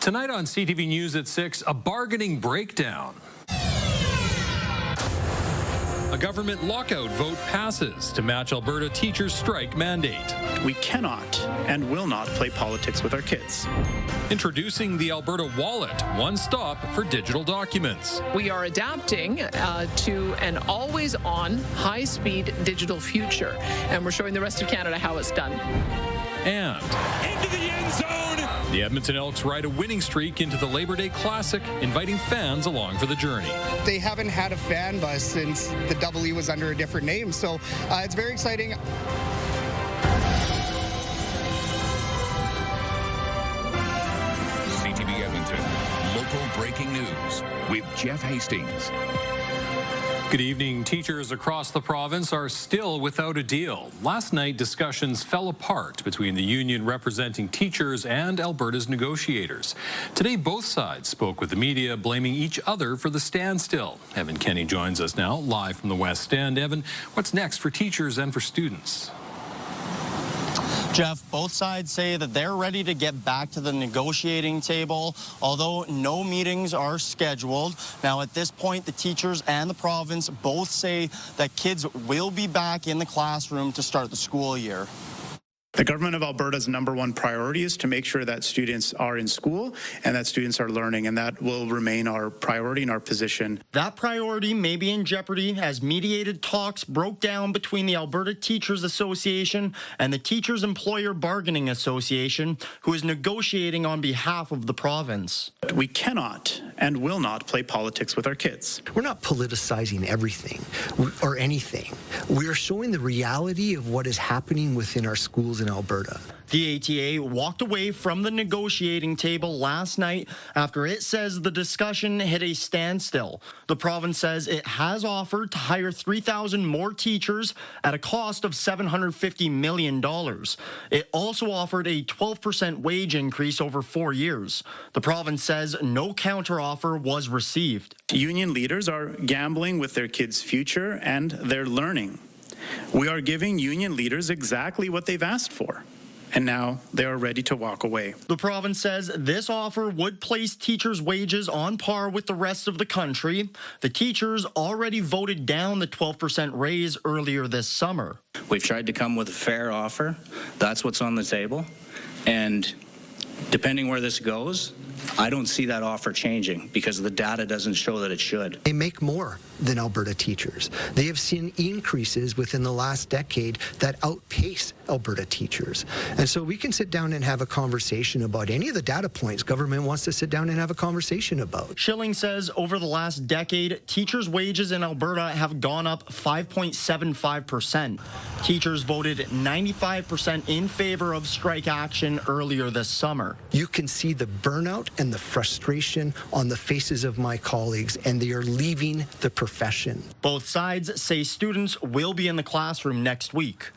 Tonight on CTV News at 6, a bargaining breakdown. A government lockout vote passes to match Alberta teachers' strike mandate. We cannot and will not play politics with our kids. Introducing the Alberta Wallet, one stop for digital documents. We are adapting to an always-on, high-speed digital future, and we're showing the rest of Canada how it's done. And into the end zone! The Edmonton Elks ride a winning streak into the Labor Day Classic, inviting fans along for the journey. They haven't had a fan bus since the W was under a different name, so it's very exciting. CTV Edmonton, local breaking news with Jeff Hastings. Good evening. Teachers across the province are still without a deal. Last night, discussions fell apart between the union representing teachers and Alberta's negotiators. Today, both sides spoke with the media, blaming each other for the standstill. Evan Kenny joins us now, live from the West End. Evan, what's next for teachers and for students? Jeff, both sides say that they're ready to get back to the negotiating table, although no meetings are scheduled. Now, at this point, the teachers and the province both say that kids will be back in the classroom to start the school year. The government of Alberta's #1 priority is to make sure that students are in school and that students are learning, and that will remain our priority and our position. That priority may be in jeopardy as mediated talks broke down between the Alberta Teachers Association and the Teachers Employer Bargaining Association, who is negotiating on behalf of the province. We cannot and will not play politics with our kids. We're not politicizing everything or anything. We are showing the reality of what is happening within our schools in Alberta. The ATA walked away from the negotiating table last night after it says the discussion hit a standstill. The province says it has offered to hire 3,000 more teachers at a cost of $750 million. It also offered a 12% wage increase over 4 years. The province says no counteroffer was received. Union leaders are gambling with their kids' future and their learning. We are giving union leaders exactly what they've asked for, and now they are ready to walk away. The province says this offer would place teachers' wages on par with the rest of the country. The teachers already voted down the 12% raise earlier this summer. We've tried to come with a fair offer. That's what's on the table. And depending where this goes, I don't see that offer changing because the data doesn't show that it should. They make more than Alberta teachers. They have seen increases within the last decade that outpace Alberta teachers. And so we can sit down and have a conversation about any of the data points government wants to sit down and have a conversation about. Schilling says over the last decade, teachers' wages in Alberta have gone up 5.75%. Teachers voted 95% in favor of strike action earlier this summer. You can see the burnout and the frustration on the faces of my colleagues, and they are leaving the profession. Both sides say students will be in the classroom next week.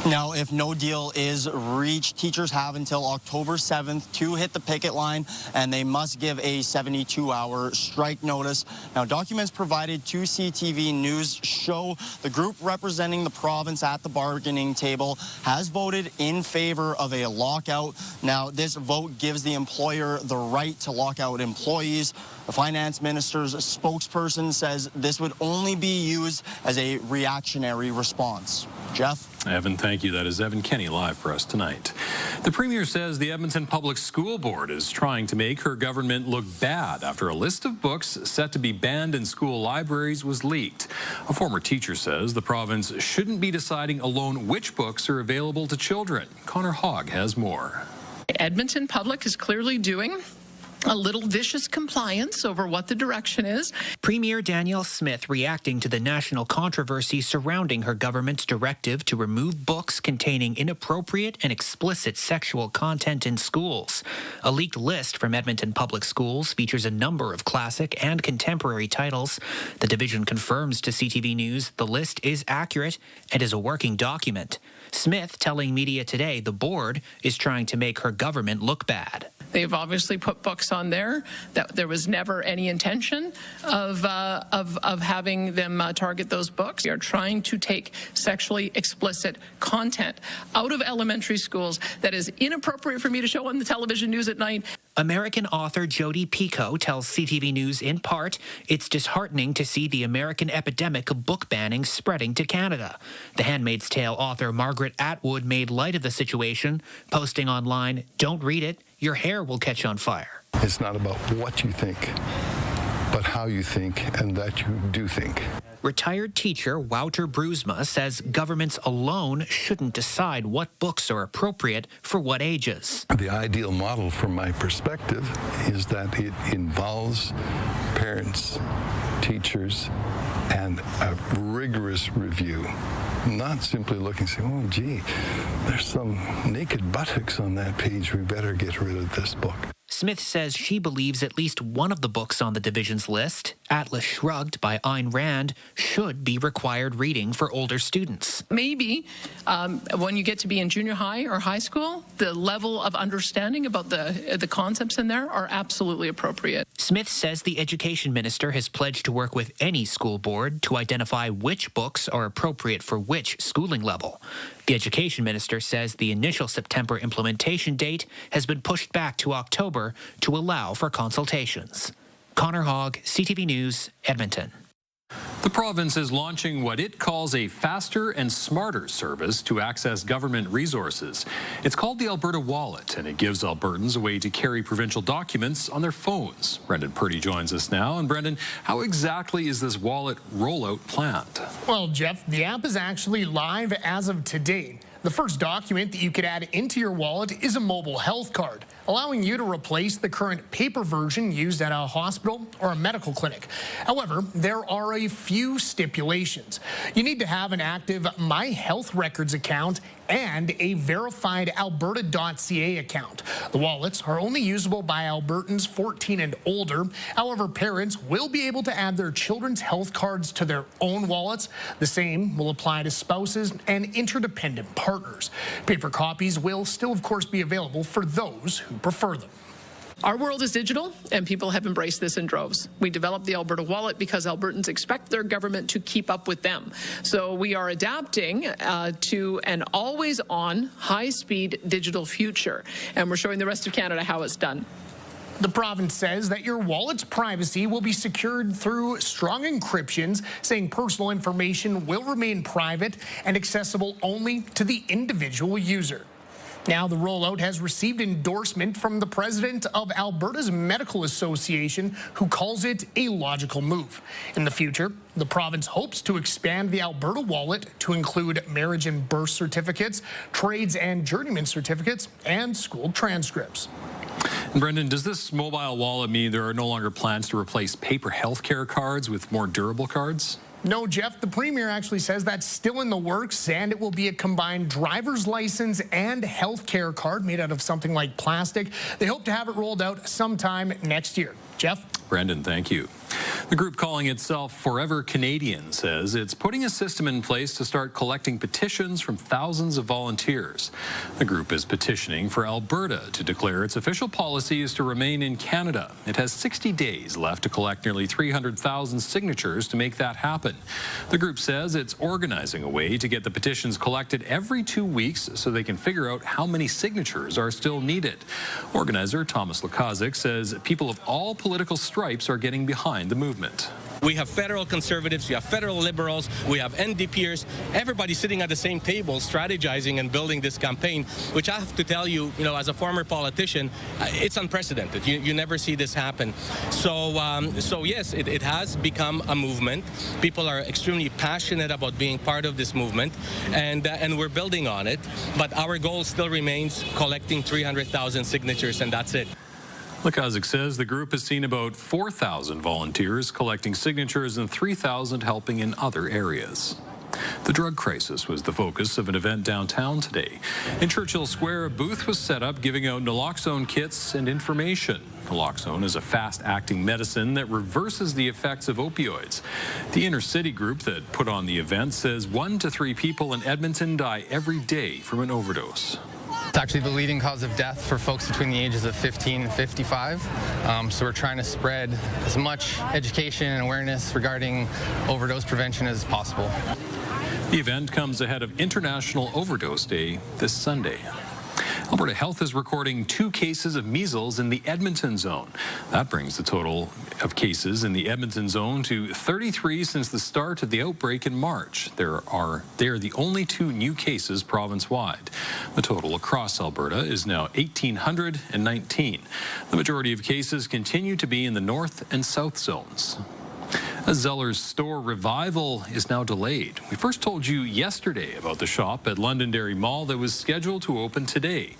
Now, if no deal is reached, teachers have until October 7th to hit the picket line, and they must give a 72-hour strike notice. Now, documents provided to CTV News show the group representing the province at the bargaining table has voted in favor of a lockout. Now, this vote gives the employer the right to lock out employees. The finance minister's spokesperson says this would only be used as a reactionary response. Jeff? Evan, thank you. That is Evan Kenny live for us tonight. The Premier says the Edmonton Public School Board is trying to make her government look bad after a list of books set to be banned in school libraries was leaked. A former teacher says the province shouldn't be deciding alone which books are available to children. Connor Hogg has more. Edmonton Public is clearly doing a little vicious compliance over what the direction is. Premier Danielle Smith reacting to the national controversy surrounding her government's directive to remove books containing inappropriate and explicit sexual content in schools. A leaked list from Edmonton Public Schools features a number of classic and contemporary titles. The division confirms to CTV News the list is accurate and is a working document. Smith telling media today the board is trying to make her government look bad. They've obviously put books on there that there was never any intention of having them target those books. We are trying to take sexually explicit content out of elementary schools that is inappropriate for me to show on the television news at night. American author Jodi Picoult tells CTV News in part, it's disheartening to see the American epidemic of book banning spreading to Canada. The Handmaid's Tale author Margaret Atwood made light of the situation, posting online, "Don't read it, your hair will catch on fire." It's not about what you think, but how you think and that you do think. Retired teacher Wouter Broersma says governments alone shouldn't decide what books are appropriate for what ages. The ideal model from my perspective is that it involves parents, teachers, and a rigorous review. Not simply looking and saying, oh, gee, there's some naked buttocks on that page. We better get rid of this book. Smith says she believes at least one of the books on the division's list, Atlas Shrugged by Ayn Rand, should be required reading for older students. Maybe when you get to be in junior high or high school, the level of understanding about the concepts in there are absolutely appropriate. Smith says the education minister has pledged to work with any school board to identify which books are appropriate for which schooling level. The education minister says the initial September implementation date has been pushed back to October to allow for consultations. Connor Hogg, CTV News, Edmonton. The province is launching what it calls a faster and smarter service to access government resources. It's called the Alberta Wallet, and it gives Albertans a way to carry provincial documents on their phones. Brendan Purdy joins us now. And Brendan, how exactly is this wallet rollout planned? Well, Jeff, the app is actually live as of today. The first document that you could add into your wallet is a mobile health card, allowing you to replace the current paper version used at a hospital or a medical clinic. However, there are a few stipulations. You need to have an active My Health Records account and a verified alberta.ca account. The wallets are only usable by Albertans 14 and older. However, parents will be able to add their children's health cards to their own wallets. The same will apply to spouses and interdependent partners. Paper copies will still, of course, be available for those who prefer them. Our world is digital, and people have embraced this in droves. We developed the Alberta Wallet because Albertans expect their government to keep up with them. So we are adapting to an always-on, high-speed digital future, and we're showing the rest of Canada how it's done. The province says that your wallet's privacy will be secured through strong encryptions, saying personal information will remain private and accessible only to the individual user. Now, the rollout has received endorsement from the president of Alberta's Medical Association, who calls it a logical move. In the future, the province hopes to expand the Alberta Wallet to include marriage and birth certificates, trades and journeyman certificates, and school transcripts. And Brendan, does this mobile wallet mean there are no longer plans to replace paper healthcare cards with more durable cards? No, Jeff, the Premier actually says that's still in the works, and it will be a combined driver's license and health care card made out of something like plastic. They hope to have it rolled out sometime next year. Jeff? Brendan, thank you. The group calling itself Forever Canadian says it's putting a system in place to start collecting petitions from thousands of volunteers. The group is petitioning for Alberta to declare its official policy is to remain in Canada. It has 60 days left to collect nearly 300,000 signatures to make that happen. The group says it's organizing a way to get the petitions collected every 2 weeks so they can figure out how many signatures are still needed. Organizer Thomas Lukaszek says people of all political stripes are getting behind the movement. We have federal conservatives, we have federal liberals, we have NDPers, everybody sitting at the same table strategizing and building this campaign, which I have to tell you, as a former politician, it's unprecedented. You never see this happen. So yes, it has become a movement. People are extremely passionate about being part of this movement, and we're building on it. But our goal still remains collecting 300,000 signatures, and that's it. Lukaszek says the group has seen about 4,000 volunteers collecting signatures and 3,000 helping in other areas. The drug crisis was the focus of an event downtown today. In Churchill Square, a booth was set up giving out naloxone kits and information. Naloxone is a fast-acting medicine that reverses the effects of opioids. The inner city group that put on the event says 1 to 3 people in Edmonton die every day from an overdose. actually the leading cause of death for folks between the ages of 15 and 55. So we're trying to spread as much education and awareness regarding overdose prevention as possible. The event comes ahead of International Overdose Day this Sunday. Alberta Health is recording 2 cases of measles in the Edmonton zone. That brings the total of cases in the Edmonton zone to 33 since the start of the outbreak in March. They are the only 2 new cases province-wide. The total across Alberta is now 1,819. The majority of cases continue to be in the north and south zones. A Zellers store revival is now delayed. We first told you yesterday about the shop at Londonderry Mall that was scheduled to open today.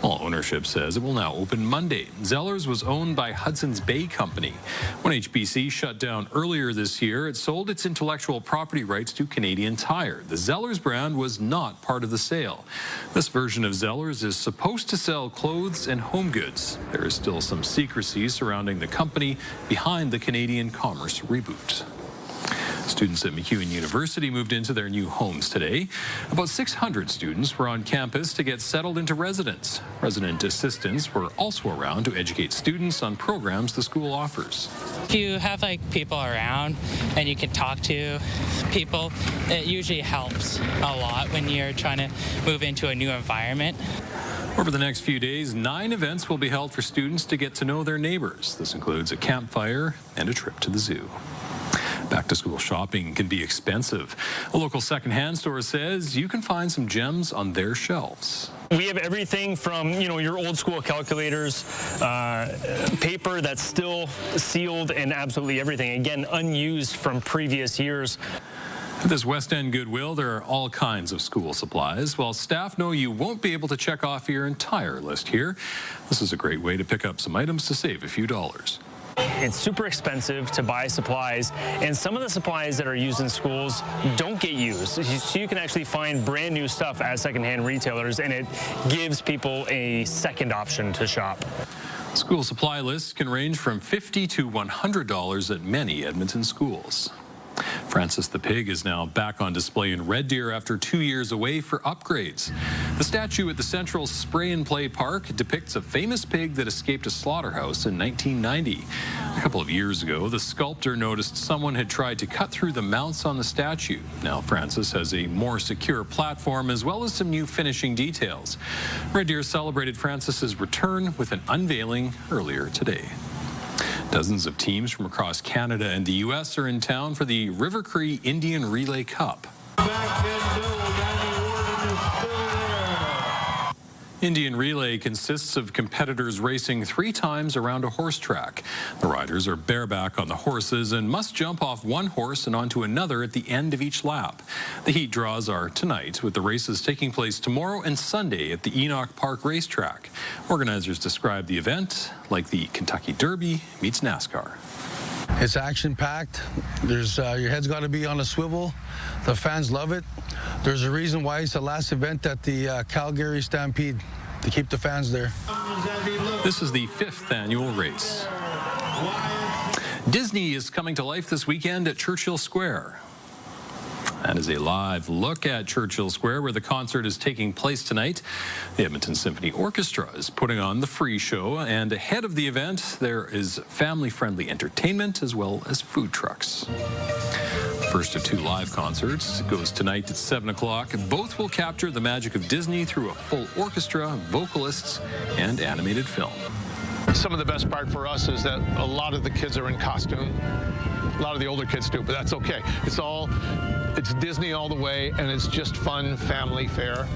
Mall ownership says it will now open Monday. Zellers was owned by Hudson's Bay Company. When HBC shut down earlier this year, it sold its intellectual property rights to Canadian Tire. The Zellers brand was not part of the sale. This version of Zellers is supposed to sell clothes and home goods. There is still some secrecy surrounding the company behind the Canadian Commerce reboot. Students at MacEwan University moved into their new homes today. About 600 students were on campus to get settled into residence. Resident assistants were also around to educate students on programs the school offers. If you have people around and you can talk to people, it usually helps a lot when you're trying to move into a new environment. Over the next few days, 9 events will be held for students to get to know their neighbors. This includes a campfire and a trip to the zoo. Back-to-school shopping can be expensive. A local second-hand store says you can find some gems on their shelves. We have everything from, your old school calculators, paper that's still sealed, and absolutely everything. Again, unused from previous years. At this West End Goodwill, there are all kinds of school supplies. While staff know you won't be able to check off your entire list here, this is a great way to pick up some items to save a few dollars. It's super expensive to buy supplies, and some of the supplies that are used in schools don't get used. So you can actually find brand new stuff at secondhand retailers, and it gives people a second option to shop. School supply lists can range from $50 to $100 at many Edmonton schools. Francis the Pig is now back on display in Red Deer after 2 years away for upgrades. The statue at the Central Spray and Play Park depicts a famous pig that escaped a slaughterhouse in 1990. A couple of years ago, the sculptor noticed someone had tried to cut through the mounts on the statue. Now Francis has a more secure platform as well as some new finishing details. Red Deer celebrated Francis's return with an unveiling earlier today. Dozens of teams from across Canada and the U.S. are in town for the River Cree Indian Relay Cup. Indian Relay consists of competitors racing 3 times around a horse track. The riders are bareback on the horses and must jump off one horse and onto another at the end of each lap. The heat draws are tonight, with the races taking place tomorrow and Sunday at the Enoch Park racetrack. Organizers describe the event like the Kentucky Derby meets NASCAR. It's action-packed. There's your head's got to be on a swivel. The fans love it. There's a reason why it's the last event at the Calgary Stampede, to keep the fans there. This is the 5th annual race. Disney is coming to life this weekend at Churchill Square. That is a live look at Churchill Square, where the concert is taking place tonight. The Edmonton Symphony Orchestra is putting on the free show, and ahead of the event, there is family-friendly entertainment as well as food trucks. First of 2 live concerts goes tonight at 7 o'clock. Both will capture the magic of Disney through a full orchestra, vocalists, and animated film. Some of the best part for us is that a lot of the kids are in costume. A lot of the older kids do, but that's okay. It's Disney all the way, and it's just fun family fare.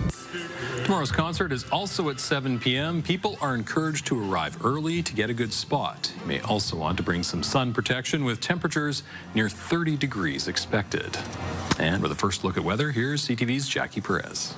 Tomorrow's concert is also at 7 p.m. People are encouraged to arrive early to get a good spot. You may also want to bring some sun protection, with temperatures near 30 degrees expected. And with a first look at weather, here's CTV's Jackie Perez.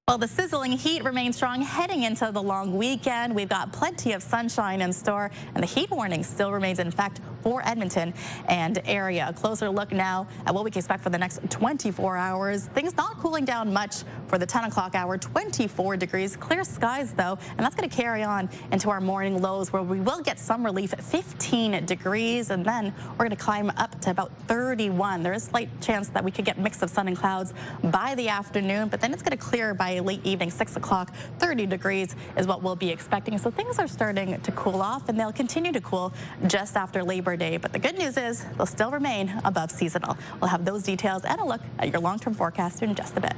Well, the sizzling heat remains strong heading into the long weekend. We've got plenty of sunshine in store, and the heat warning still remains in effect for Edmonton and area. A closer look now at what we can expect for the next 24 hours. Things not cooling down much for the 10 o'clock hour, 24 degrees. Clear skies, though, and that's going to carry on into our morning lows, where we will get some relief at 15 degrees, and then we're going to climb up to about 31. There is a slight chance that we could get a mix of sun and clouds by the afternoon, but then it's going to clear by late evening, 6 o'clock. 30 degrees is what we'll be expecting. So things are starting to cool off, and they'll continue to cool just after Labor Day. But the good news is they'll still remain above seasonal. We'll have those details and a look at your long-term forecast in just a bit.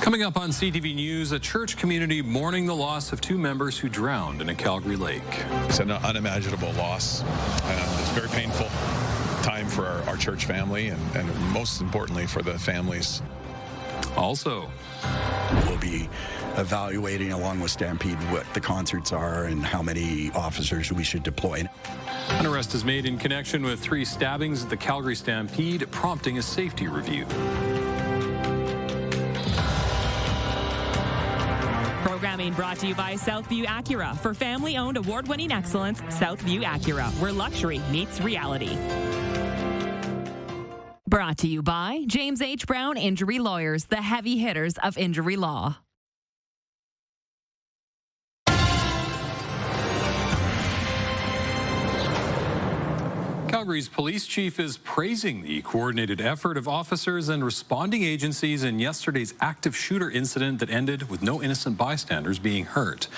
Coming up on CTV News, a church community mourning the loss of 2 members who drowned in a Calgary lake. It's an unimaginable loss, and it's very painful time for our church family, and most importantly for the families. Also, we'll be evaluating along with Stampede what the concerts are and how many officers we should deploy. An arrest is made in connection with 3 stabbings at the Calgary Stampede, prompting a safety review. Programming brought to you by Southview Acura. For family-owned, award-winning excellence, Southview Acura, where luxury meets reality. Brought to you by James H. Brown Injury Lawyers, the heavy hitters of injury law. Calgary's police chief is praising the coordinated effort of officers and responding agencies in yesterday's active shooter incident that ended with no innocent bystanders being hurt.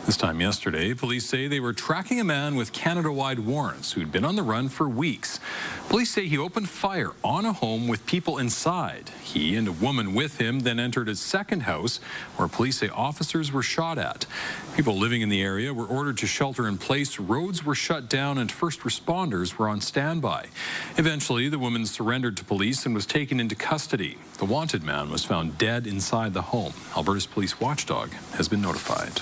This time yesterday, police say they were tracking a man with Canada-wide warrants who'd been on the run for weeks. Police say he opened fire on a home with people inside. He and a woman with him then entered a second house where police say officers were shot at. People living in the area were ordered to shelter in place. Roads were shut down and first responders were on standby. Eventually, the woman surrendered to police and was taken into custody. The wanted man was found dead inside the home. Alberta's police watchdog has been notified.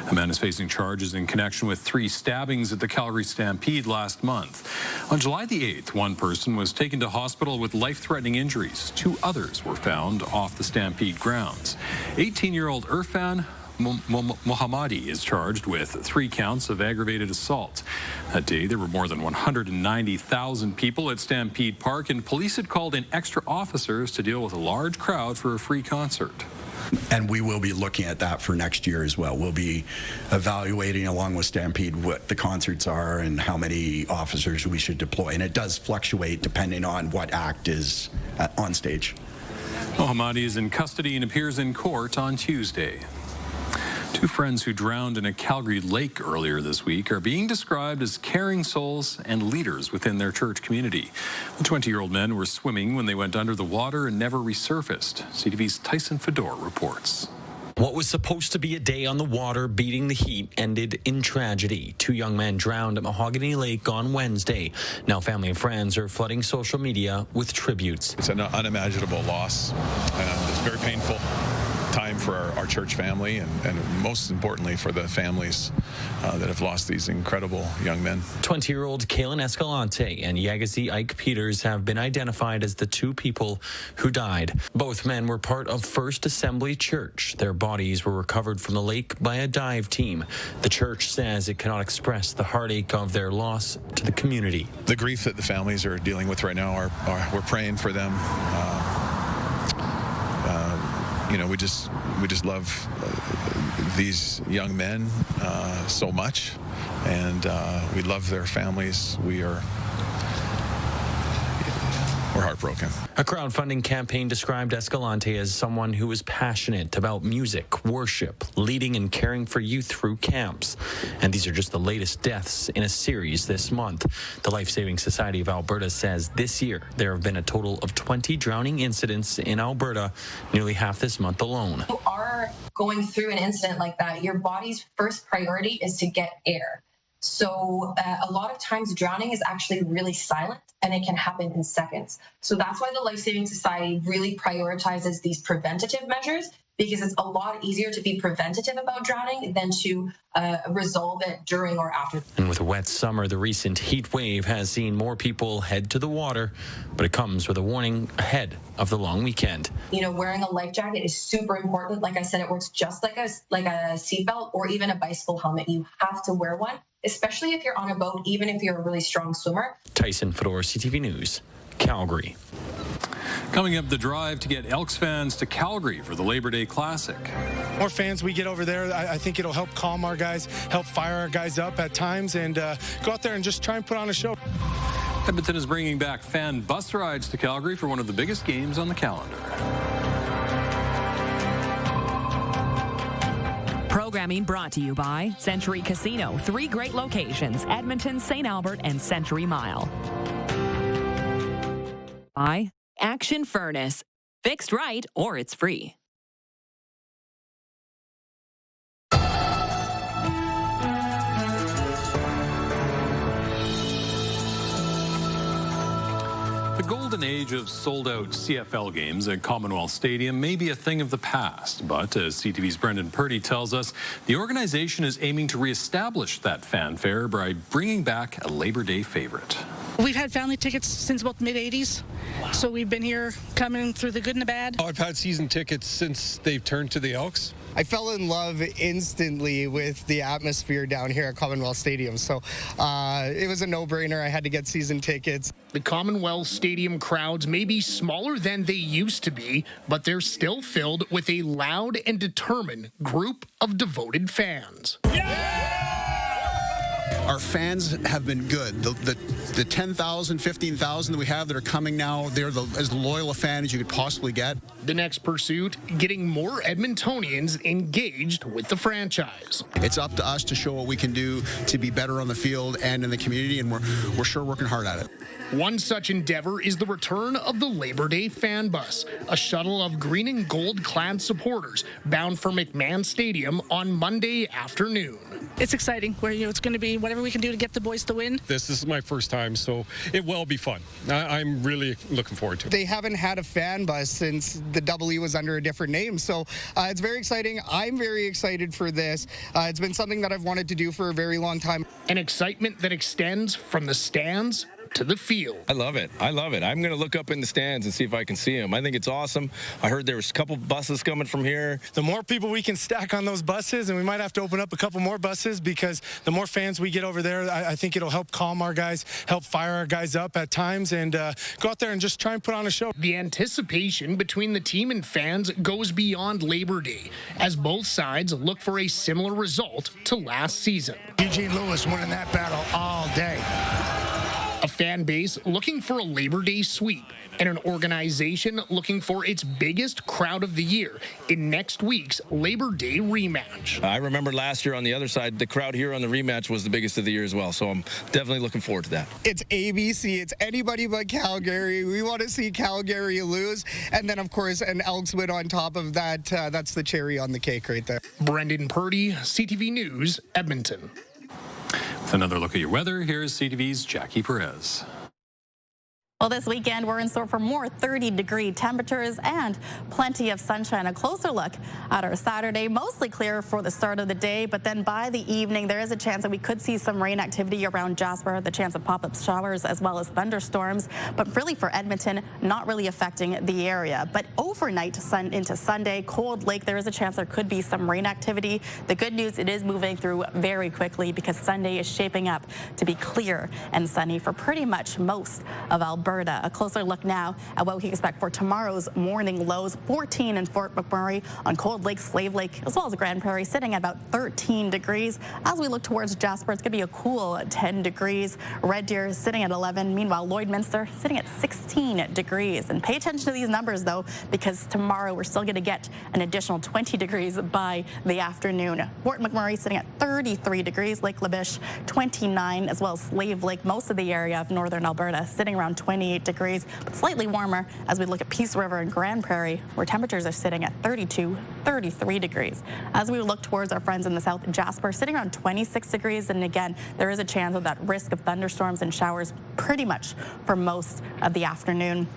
A man is facing charges in connection with 3 stabbings at the Calgary Stampede last month. On July the 8th, one person was taken to hospital with life-threatening injuries. 2 others were found off the Stampede grounds. 18-year-old Irfan Mohammadi is charged with 3 counts of aggravated assault. That day, there were more than 190,000 people at Stampede Park, and police had called in extra officers to deal with a large crowd for a free concert. And we will be looking at that for next year as well. We'll be evaluating along with Stampede what the concerts are and how many officers we should deploy. And it does fluctuate depending on what act is on stage. Mohammadi is in custody and appears in court on Tuesday. 2 friends who drowned in a Calgary lake earlier this week are being described as caring souls and leaders within their church community. The 20-year-old men were swimming when they went under the water and never resurfaced. CTV's Tyson Fedor reports. What was supposed to be a day on the water beating the heat ended in tragedy. 2 young men drowned at Mahogany Lake on Wednesday. Now family and friends are flooding social media with tributes. It's an unimaginable loss, and it's very painful time for our church family, and most importantly for the families that have lost these incredible young men. 20-year-old Kalen Escalante and Yagazi Ike Peters have been identified as the 2 people who died. Both men were part of First Assembly Church. Their bodies were recovered from the lake by a dive team. The church says it cannot express the heartache of their loss to the community. The grief that the families are dealing with right now, we're praying for them. We just love these young men so much, and we love their families. We're heartbroken. A crowdfunding campaign described Escalante as someone who was passionate about music, worship, leading and caring for youth through camps. And these are just the latest deaths in a series this month. The Life Saving Society of Alberta says this year there have been a total of 20 drowning incidents in Alberta, nearly half this month alone. You are going through an incident like that, your body's first priority is to get air. So a lot of times drowning is actually really silent and it can happen in seconds. So that's why the Life Saving Society really prioritizes these preventative measures, because it's a lot easier to be preventative about drowning than to resolve it during or after. And with a wet summer, the recent heat wave has seen more people head to the water, but it comes with a warning ahead of the long weekend. Wearing a life jacket is super important. Like I said, it works just like a seatbelt or even a bicycle helmet. You have to wear one, especially if you're on a boat, even if you're a really strong swimmer. Tyson Fedor, CTV News, Calgary. Coming up, the drive to get Elks fans to Calgary for the Labor Day Classic. More fans we get over there, I think it'll help calm our guys, help fire our guys up at times, and go out there and just try and put on a show. Edmonton is bringing back fan bus rides to Calgary for one of the biggest games on the calendar. Programming brought to you by Century Casino. 3 great locations: Edmonton, St. Albert, and Century Mile. By Action Furnace. Fixed right or it's free. The golden age of sold-out CFL games at Commonwealth Stadium may be a thing of the past, but as CTV's Brendan Purdy tells us, the organization is aiming to reestablish that fanfare by bringing back a Labor Day favorite. We've had family tickets since about the mid-'80s, so we've been here coming through the good and the bad. I've had season tickets since they've turned to the Elks. I fell in love instantly with the atmosphere down here at Commonwealth Stadium, so it was a no-brainer. I had to get season tickets. The Commonwealth Stadium crowds may be smaller than they used to be, but they're still filled with a loud and determined group of devoted fans. Our fans have been good. The 10,000, 15,000 that we have that are coming now, they're as loyal a fan as you could possibly get. The next pursuit, getting more Edmontonians engaged with the franchise. It's up to us to show what we can do to be better on the field and in the community, and we're sure working hard at it. One such endeavor is the return of the Labor Day fan bus, a shuttle of green and gold clad supporters bound for McMahon Stadium on Monday afternoon. It's exciting. It's going to be whatever we can do to get the boys to win. This is my first time, so it will be fun. I'm really looking forward to it. They haven't had a fan bus since the Double E was under a different name, so it's very exciting. I'm very excited for this. It's been something that I've wanted to do for a very long time. An excitement that extends from the stands to the field. I love it. I'm going to look up in the stands and see if I can see them. I think it's awesome. I heard there was a couple buses coming from here. The more people we can stack on those buses, and we might have to open up a couple more buses, because the more fans we get over there, I think it'll help calm our guys, help fire our guys up at times, and go out there and just try and put on a show. The anticipation between the team and fans goes beyond Labor Day, as both sides look for a similar result to last season. Eugene Lewis winning that battle all day. A fan base looking for a Labor Day sweep, and an organization looking for its biggest crowd of the year in next week's Labor Day rematch. I remember last year on the other side, the crowd here on the rematch was the biggest of the year as well, so I'm definitely looking forward to that. It's ABC. It's anybody but Calgary. We want to see Calgary lose, and then, of course, an Elks win on top of that. That's the cherry on the cake right there. Brendan Purdy, CTV News, Edmonton. With another look at your weather, here's CTV's Jackie Perez. Well, this weekend, we're in store for more 30-degree temperatures and plenty of sunshine. A closer look at our Saturday, mostly clear for the start of the day, but then by the evening, there is a chance that we could see some rain activity around Jasper, the chance of pop-up showers as well as thunderstorms. But really for Edmonton, not really affecting the area. But overnight into Sunday, Cold Lake, there is a chance there could be some rain activity. The good news, it is moving through very quickly because Sunday is shaping up to be clear and sunny for pretty much most of Alberta. A closer look now at what we can expect for tomorrow's morning lows. 14 in Fort McMurray, on Cold Lake, Slave Lake, as well as Grand Prairie, sitting at about 13 degrees. As we look towards Jasper, it's going to be a cool 10 degrees. Red Deer sitting at 11. Meanwhile, Lloydminster sitting at 16 degrees. And pay attention to these numbers, though, because tomorrow we're still going to get an additional 20 degrees by the afternoon. Fort McMurray sitting at 33 degrees. Lake Labiche, 29, as well as Slave Lake. Most of the area of northern Alberta sitting around 28 degrees, but slightly warmer as we look at Peace River and Grand Prairie, where temperatures are sitting at 32, 33 degrees. As we look towards our friends in the south, Jasper sitting around 26 degrees, and again, there is a chance of that risk of thunderstorms and showers pretty much for most of the afternoon.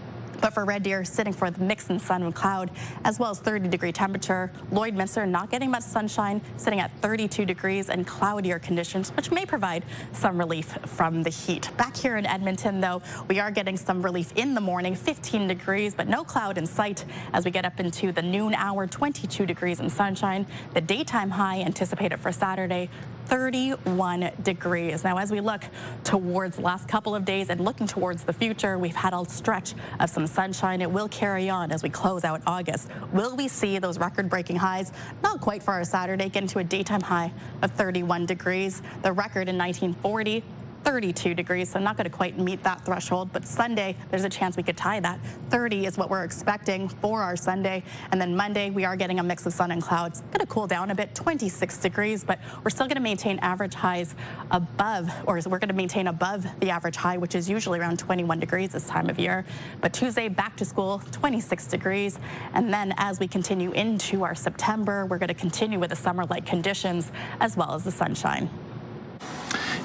But for Red Deer, sitting for the mix in sun and cloud, as well as 30-degree temperature. Lloydminster not getting much sunshine, sitting at 32 degrees and cloudier conditions, which may provide some relief from the heat. Back here in Edmonton, though, we are getting some relief in the morning, 15 degrees, but no cloud in sight as we get up into the noon hour, 22 degrees and sunshine. The daytime high anticipated for Saturday, 31 degrees. Now, as we look towards the last couple of days and looking towards the future, we've had a stretch of some sunshine. It will carry on as we close out August. Will we see those record-breaking highs? Not quite for our Saturday, getting to a daytime high of 31 degrees. The record in 1940, 32 degrees, so not going to quite meet that threshold. But Sunday, there's a chance we could tie that. 30 is what we're expecting for our Sunday. And then Monday, we are getting a mix of sun and clouds. Going to cool down a bit, 26 degrees, but we're still going to maintain average highs above, or we're going to maintain above the average high, which is usually around 21 degrees this time of year. But Tuesday, back to school, 26 degrees. And then as we continue into our September, we're going to continue with the summer-like conditions as well as the sunshine.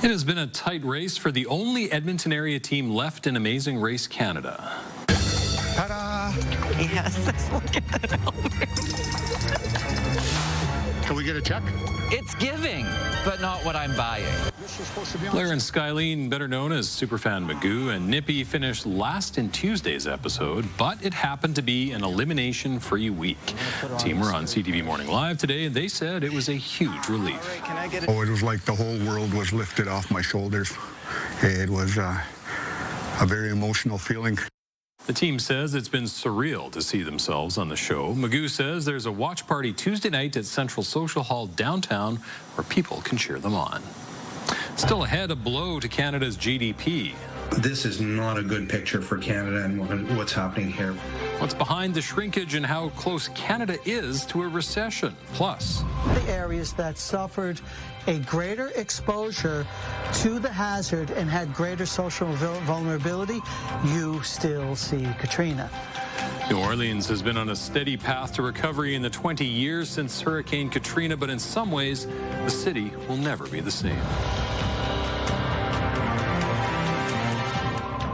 It has been a tight race for the only Edmonton area team left in Amazing Race Canada. Ta-da! Yes, look at that helmet. Can we get a check? It's giving, but not what I'm buying. Blair and Skylene, better known as Superfan Magoo and Nippy, finished last in Tuesday's episode, but it happened to be an elimination-free week. The team were on CTV Morning Live today, and they said it was a huge relief. Oh, it was like the whole world was lifted off my shoulders. It was a very emotional feeling. The team says it's been surreal to see themselves on the show. Magoo says there's a watch party Tuesday night at Central Social Hall downtown where people can cheer them on. Still ahead, a blow to Canada's GDP. This is not a good picture for Canada and what's happening here. What's behind the shrinkage and how close Canada is to a recession? Plus, the areas that suffered a greater exposure to the hazard and had greater social vulnerability, you still see Katrina. New Orleans has been on a steady path to recovery in the 20 years since Hurricane Katrina, but in some ways, the city will never be the same.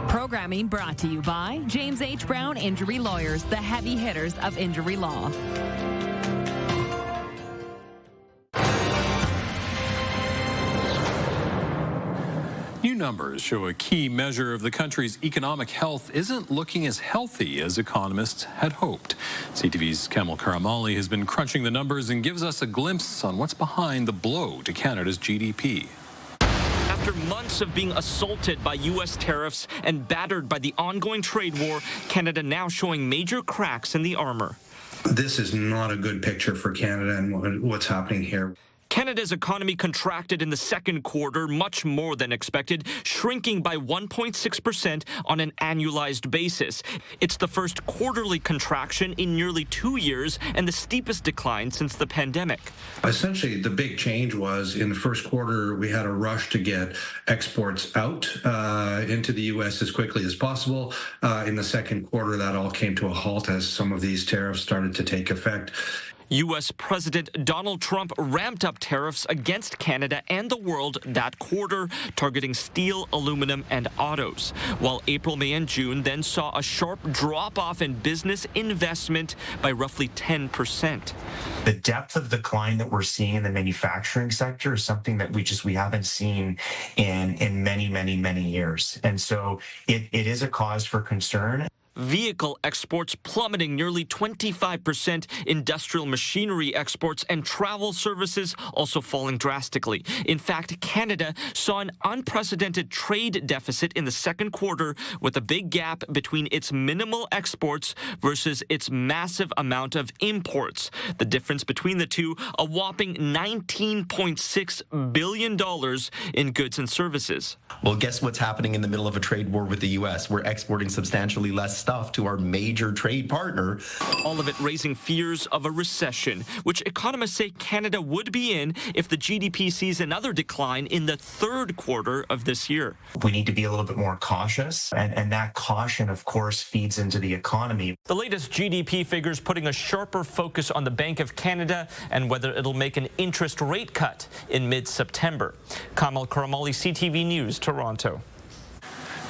Programming brought to you by James H. Brown Injury Lawyers, the heavy hitters of injury law. New numbers show a key measure of the country's economic health isn't looking as healthy as economists had hoped. CTV's Kamal Karamali has been crunching the numbers and gives us a glimpse on what's behind the blow to Canada's GDP. After months of being assaulted by U.S. tariffs and battered by the ongoing trade war, Canada now showing major cracks in the armor. This is not a good picture for Canada and what's happening here. Canada's economy contracted in the second quarter, much more than expected, shrinking by 1.6% on an annualized basis. It's the first quarterly contraction in nearly 2 years and the steepest decline since the pandemic. Essentially, the big change was in the first quarter, we had a rush to get exports out into the U.S. as quickly as possible. In the second quarter, that all came to a halt as some of these tariffs started to take effect. U.S. President Donald Trump ramped up tariffs against Canada and the world that quarter, targeting steel, aluminum, and autos. While April, May, and June then saw a sharp drop-off in business investment by roughly 10%. The depth of decline that we're seeing in the manufacturing sector is something that we haven't seen in many years. And so it is a cause for concern. Vehicle exports plummeting nearly 25%, industrial machinery exports and travel services also falling drastically. In fact, Canada saw an unprecedented trade deficit in the second quarter, with a big gap between its minimal exports versus its massive amount of imports. The difference between the two, a whopping $19.6 billion in goods and services. Well, guess what's happening in the middle of a trade war with the U.S.? We're exporting substantially less stuff to our major trade partner. All of it raising fears of a recession, which economists say Canada would be in if the GDP sees another decline in the third quarter of this year. We need to be a little bit more cautious, and that caution, of course, feeds into the economy. The latest GDP figures putting a sharper focus on the Bank of Canada and whether it'll make an interest rate cut in mid-September. Kamal Karamali, CTV News, Toronto.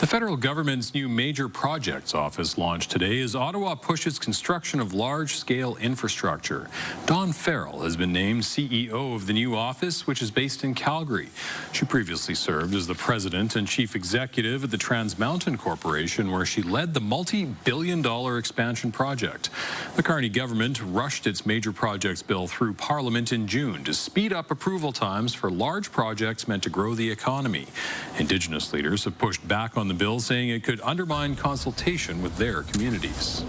The federal government's new Major Projects Office launched today as Ottawa pushes construction of large-scale infrastructure. Dawn Farrell has been named CEO of the new office, which is based in Calgary. She previously served as the president and chief executive at the Trans Mountain Corporation, where she led the multi-billion-dollar expansion project. The Carney government rushed its Major Projects bill through Parliament in June to speed up approval times for large projects meant to grow the economy. Indigenous leaders have pushed back on the bill, saying it could undermine consultation with their communities.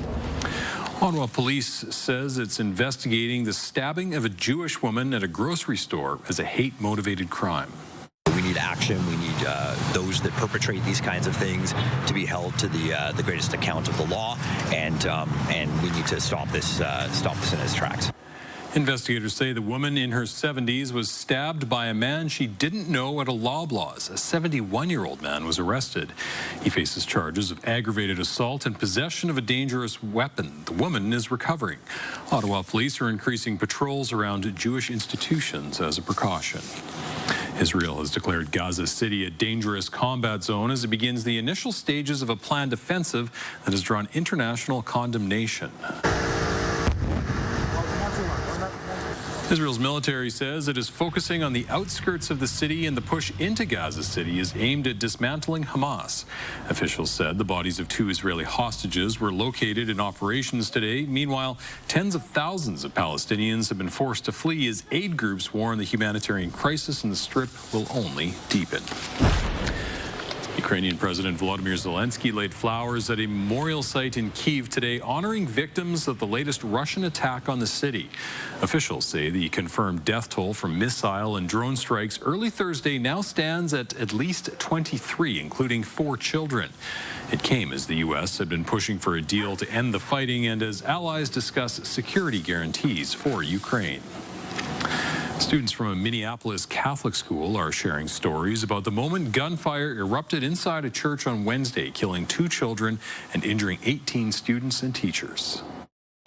Ottawa Police says it's investigating the stabbing of a Jewish woman at a grocery store as a hate-motivated crime. We need action. We need those that perpetrate these kinds of things to be held to the greatest account of the law, and we need to stop this in its tracks. Investigators say the woman in her 70s was stabbed by a man she didn't know at a Loblaws. A 71-year-old man was arrested. He faces charges of aggravated assault and possession of a dangerous weapon. The woman is recovering. Ottawa police are increasing patrols around Jewish institutions as a precaution. Israel has declared Gaza City a dangerous combat zone as it begins the initial stages of a planned offensive that has drawn international condemnation. Israel's military says it is focusing on the outskirts of the city, and the push into Gaza City is aimed at dismantling Hamas. Officials said the bodies of 2 Israeli hostages were located in operations today. Meanwhile, tens of thousands of Palestinians have been forced to flee as aid groups warn the humanitarian crisis in the Strip will only deepen. Ukrainian President Volodymyr Zelensky laid flowers at a memorial site in Kyiv today, honoring victims of the latest Russian attack on the city. Officials say the confirmed death toll from missile and drone strikes early Thursday now stands at least 23, including 4 children. It came as the U.S. had been pushing for a deal to end the fighting and as allies discuss security guarantees for Ukraine. Students from a Minneapolis Catholic school are sharing stories about the moment gunfire erupted inside a church on Wednesday, killing 2 children and injuring 18 students and teachers.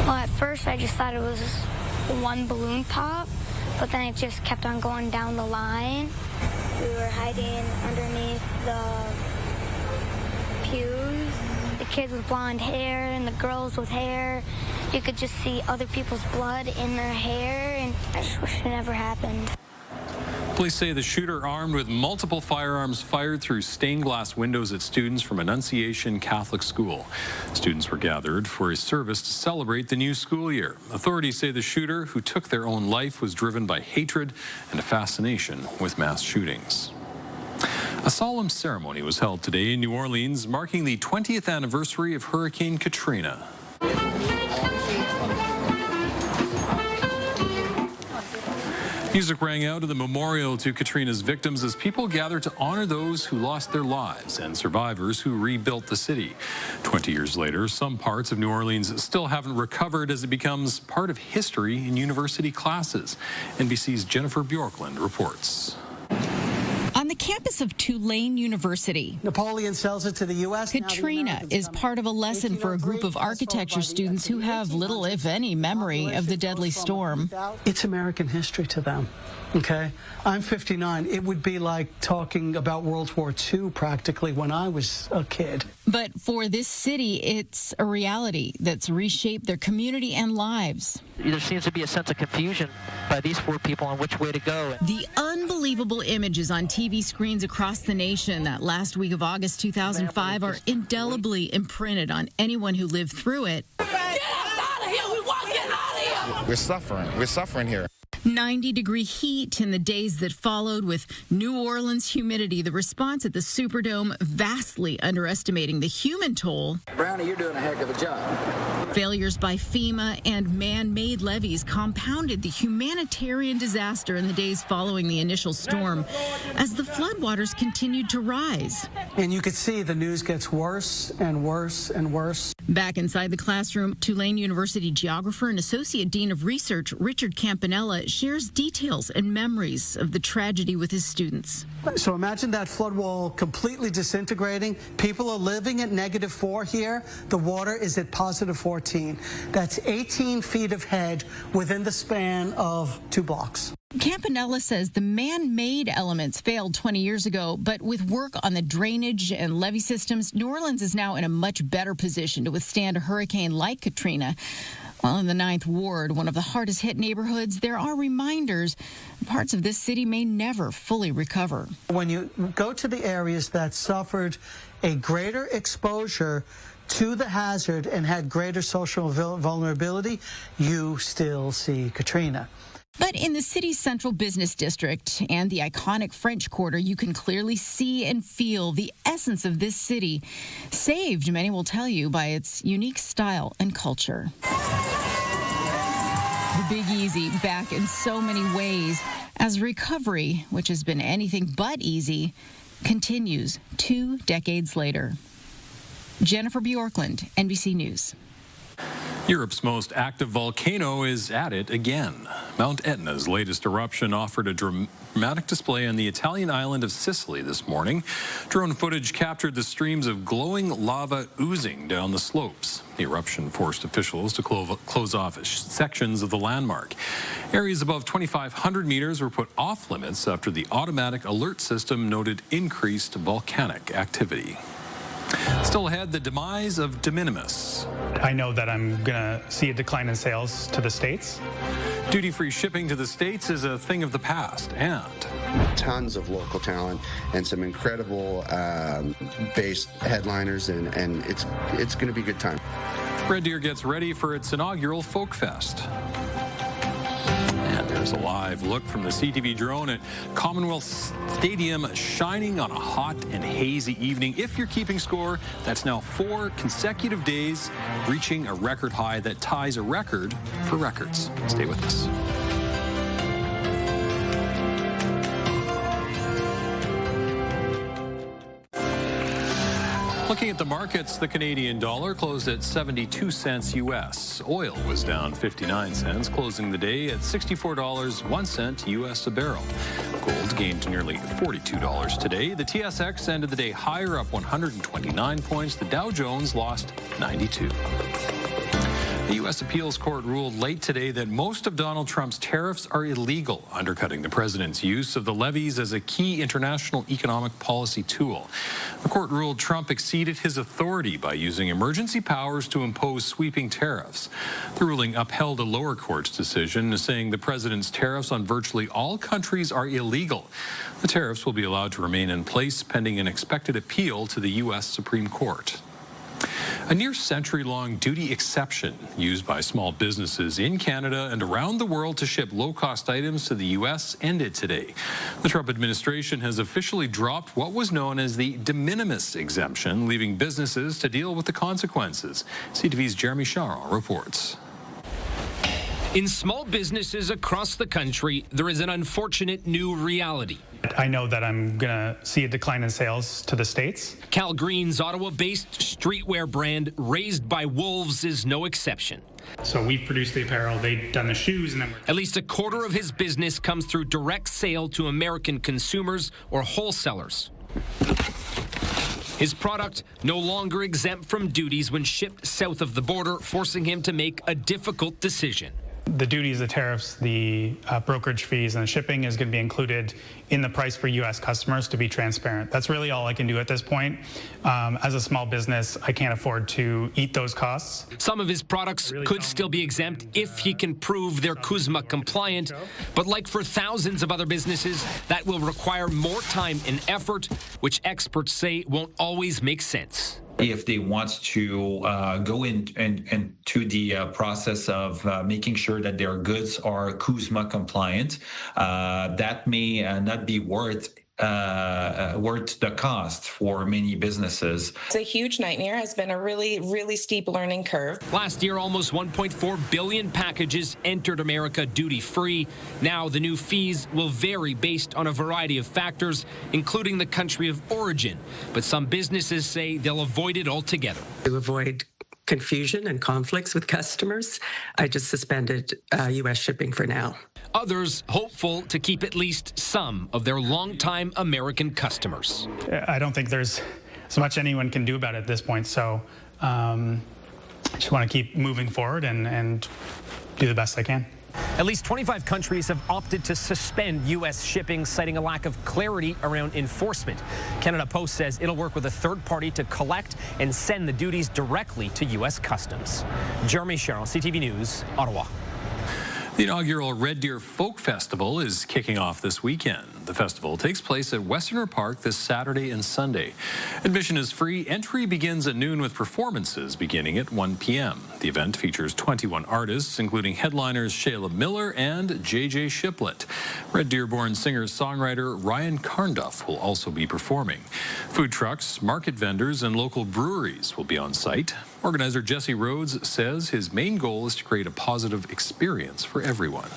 Well, at first I just thought it was one balloon pop, but then it just kept on going down the line. We were hiding underneath the pews. The kids with blonde hair and the girls with hair. You could just see other people's blood in their hair, and I just wish it never happened. Police say the shooter, armed with multiple firearms, fired through stained glass windows at students from Annunciation Catholic School. Students were gathered for a service to celebrate the new school year. Authorities say the shooter, who took their own life, was driven by hatred and a fascination with mass shootings. A solemn ceremony was held today in New Orleans, marking the 20th anniversary of Hurricane Katrina. Music rang out at the memorial to Katrina's victims as people gathered to honor those who lost their lives and survivors who rebuilt the city. 20 years later, some parts of New Orleans still haven't recovered as it becomes part of history in university classes. NBC's Jennifer Bjorklund reports. On the campus of Tulane University, Napoleon sells it to the U.S. Katrina is part of a lesson for a group of architecture students who have little, if any, memory of the deadly storm. It's American history to them. Okay, I'm 59. It would be like talking about World War II practically when I was a kid. But for this city, it's a reality that's reshaped their community and lives. There seems to be a sense of confusion by these 4 people on which way to go. The unbelievable images on TV screens across the nation that last week of August 2005 are indelibly imprinted on anyone who lived through it. Get us out of here! We want to get out of here! We're suffering here. 90-degree heat in the days that followed, with New Orleans humidity, the response at the Superdome vastly underestimating the human toll. Brownie, you're doing a heck of a job. Failures by FEMA and man-made levees compounded the humanitarian disaster in the days following the initial storm as the floodwaters continued to rise. And you could see the news gets worse and worse and worse. Back inside the classroom, Tulane University geographer and Associate Dean of Research Richard Campanella shares details and memories of the tragedy with his students. So imagine that flood wall completely disintegrating. People are living at -4 here. The water is at +14. That's 18 feet of head within the span of 2 blocks. Campanella says the man-made elements failed 20 years ago, but with work on the drainage and levee systems, New Orleans is now in a much better position to withstand a hurricane like Katrina. While in the 9th Ward, one of the hardest hit neighborhoods, there are reminders parts of this city may never fully recover. When you go to the areas that suffered a greater exposure to the hazard and had greater social vulnerability, you still see Katrina. But in the city's central business district and the iconic French Quarter, you can clearly see and feel the essence of this city, saved, many will tell you, by its unique style and culture. The Big Easy back in so many ways as recovery, which has been anything but easy, continues 2 decades later. Jennifer Bjorklund, NBC News. Europe's most active volcano is at it again. Mount Etna's latest eruption offered a dramatic display on the Italian island of Sicily this morning. Drone footage captured the streams of glowing lava oozing down the slopes. The eruption forced officials to close off sections of the landmark. Areas above 2,500 meters were put off limits after the automatic alert system noted increased volcanic activity. Still ahead, the demise of de minimis. I know that I'm going to see a decline in sales to the States. Duty-free shipping to the States is a thing of the past, and tons of local talent and some incredible bass headliners, and it's going to be a good time. Red Deer gets ready for its inaugural Folk Fest. And there's a live look from the CTV drone at Commonwealth Stadium, shining on a hot and hazy evening. If you're keeping score, that's now 4 consecutive days, reaching a record high that ties a record for records. Stay with us. Looking at the markets, the Canadian dollar closed at 72 cents U.S. Oil was down 59 cents, closing the day at $64.01 U.S. a barrel. Gold gained to nearly $42 today. The TSX ended the day higher, up 129 points. The Dow Jones lost 92. The U.S. Appeals Court ruled late today that most of Donald Trump's tariffs are illegal, undercutting the president's use of the levies as a key international economic policy tool. The court ruled Trump exceeded his authority by using emergency powers to impose sweeping tariffs. The ruling upheld a lower court's decision, saying the president's tariffs on virtually all countries are illegal. The tariffs will be allowed to remain in place pending an expected appeal to the U.S. Supreme Court. A near-century-long duty exception used by small businesses in Canada and around the world to ship low-cost items to the U.S. ended today. The Trump administration has officially dropped what was known as the de minimis exemption, leaving businesses to deal with the consequences. CTV's Jeremy Shaw reports. In small businesses across the country, there is an unfortunate new reality. I know that I'm going to see a decline in sales to the States. Cal Green's Ottawa-based streetwear brand Raised by Wolves is no exception. So we've produced the apparel, they've done the shoes, and then at least a quarter of his business comes through direct sale to American consumers or wholesalers. His product no longer exempt from duties when shipped south of the border, forcing him to make a difficult decision. The duties, the tariffs, the brokerage fees, and the shipping is going to be included in the price for U.S. customers to be transparent. That's really all I can do at this point. As a small business, I can't afford to eat those costs. Some of his products could still be exempt if he can prove they're CUSMA compliant, but like for thousands of other businesses, that will require more time and effort, which experts say won't always make sense. If they want to go into the process of making sure that their goods are CUSMA compliant, that may not be worth the cost for many businesses. It's a huge nightmare. Has been a really, really steep learning curve. Last year, almost 1.4 billion packages entered America duty-free. Now, the new fees will vary based on a variety of factors, including the country of origin. But some businesses say they'll avoid it altogether. To avoid confusion and conflicts with customers, I just suspended U.S. shipping for now. Others hopeful to keep at least some of their longtime American customers. I don't think there's so much anyone can do about it at this point, so I just want to keep moving forward and do the best I can. At least 25 countries have opted to suspend U.S. shipping, citing a lack of clarity around enforcement. Canada Post says it'll work with a third party to collect and send the duties directly to U.S. Customs. Jeremy Sherrill, CTV News, Ottawa. The inaugural Red Deer Folk Festival is kicking off this weekend. The festival takes place at Westerner Park this Saturday and Sunday. Admission is free. Entry begins at noon with performances beginning at 1 p.m. The event features 21 artists, including headliners Shayla Miller and J.J. Shiplet. Red Deer-born singer-songwriter Ryan Carnduff will also be performing. Food trucks, market vendors, and local breweries will be on site. Organizer Jesse Rhodes says his main goal is to create a positive experience for everyone.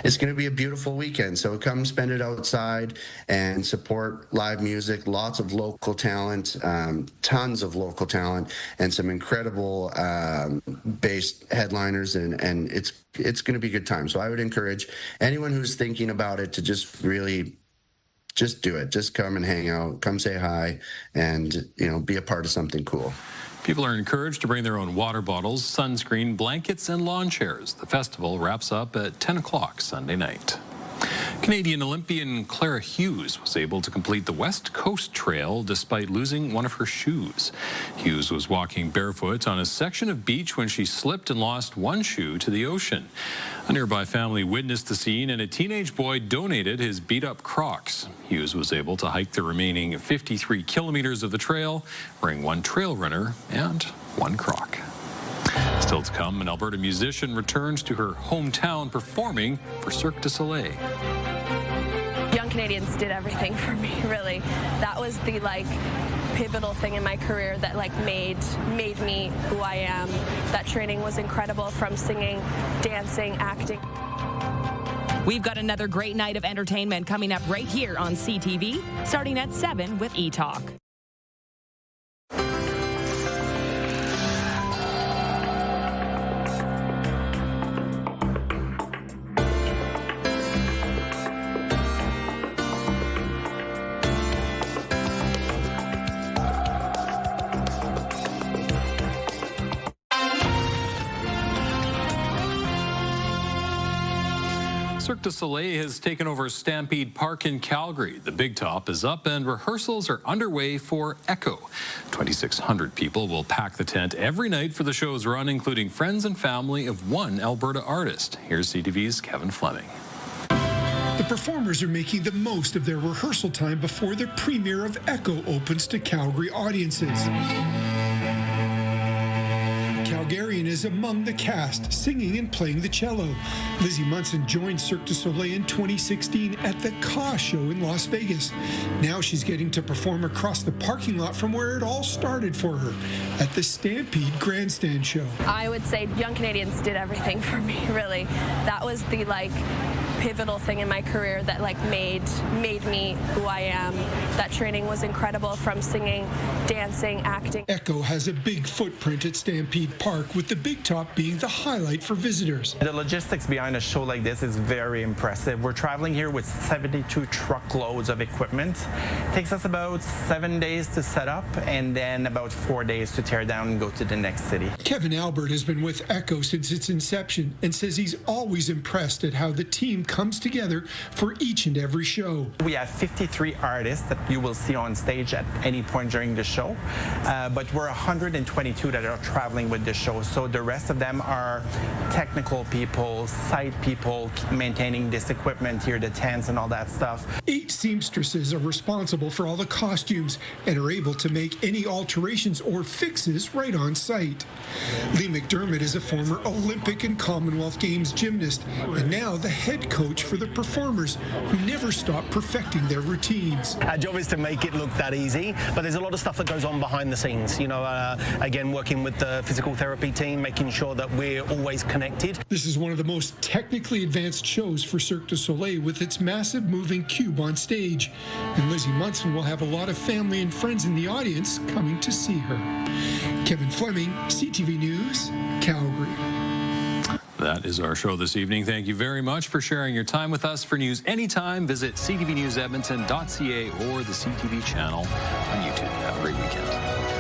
It's going to be a beautiful weekend, so come spend it outside and support live music, lots of local talent, tons of local talent, and some incredible based headliners, and it's going to be a good time. So I would encourage anyone who's thinking about it to just really just do it. Just come and hang out, come say hi, and be a part of something cool. People are encouraged to bring their own water bottles, sunscreen, blankets, and lawn chairs. The festival wraps up at 10 o'clock Sunday night. Canadian Olympian Clara Hughes was able to complete the West Coast Trail despite losing one of her shoes. Hughes was walking barefoot on a section of beach when she slipped and lost one shoe to the ocean. A nearby family witnessed the scene, and a teenage boy donated his beat-up Crocs. Hughes was able to hike the remaining 53 kilometers of the trail, wearing one trail runner and one Croc. Still to come, an Alberta musician returns to her hometown performing for Cirque du Soleil. Young Canadians did everything for me, really. That was the pivotal thing in my career that made me who I am. That training was incredible, from singing, dancing, acting. We've got another great night of entertainment coming up right here on CTV, starting at 7 with E-Talk. Cirque du Soleil has taken over Stampede Park in Calgary. The big top is up and rehearsals are underway for Echo. 2,600 people will pack the tent every night for the show's run, including friends and family of one Alberta artist. Here's CTV's Kevin Fleming. The performers are making the most of their rehearsal time before the premiere of Echo opens to Calgary audiences. Calgarian is among the cast, singing and playing the cello. Lizzie Munson joined Cirque du Soleil in 2016 at the Ka show in Las Vegas. Now she's getting to perform across the parking lot from where it all started for her, at the Stampede Grandstand show. I would say Young Canadians did everything for me, really. That was the pivotal thing in my career that made me who I am. That training was incredible, from singing, dancing, acting. Echo has a big footprint at Stampede Park, with the big top being the highlight for visitors. The logistics behind a show like this is very impressive. We're traveling here with 72 truckloads of equipment. It takes us about 7 days to set up, and then about 4 days to tear down and go to the next city. Kevin Albert has been with Echo since its inception and says he's always impressed at how the team comes together for each and every show. We have 53 artists that you will see on stage at any point during the show, but we're 122 that are traveling with the show. So the rest of them are technical people, site people, maintaining this equipment here, the tents and all that stuff. 8 seamstresses are responsible for all the costumes and are able to make any alterations or fixes right on site. Lee McDermott is a former Olympic and Commonwealth Games gymnast and now the head coach for the performers, who never stop perfecting their routines. Our job is to make it look that easy, but there's a lot of stuff that goes on behind the scenes. Again, working with the physical therapy team, making sure that we're always connected. This is one of the most technically advanced shows for Cirque du Soleil, with its massive moving cube on stage. And Lizzie Munson will have a lot of family and friends in the audience coming to see her. Kevin Fleming, CTV News, Calgary. That is our show this evening. Thank you very much for sharing your time with us. For news anytime, visit ctvnewsedmonton.ca or the CTV channel on YouTube. Have a great weekend.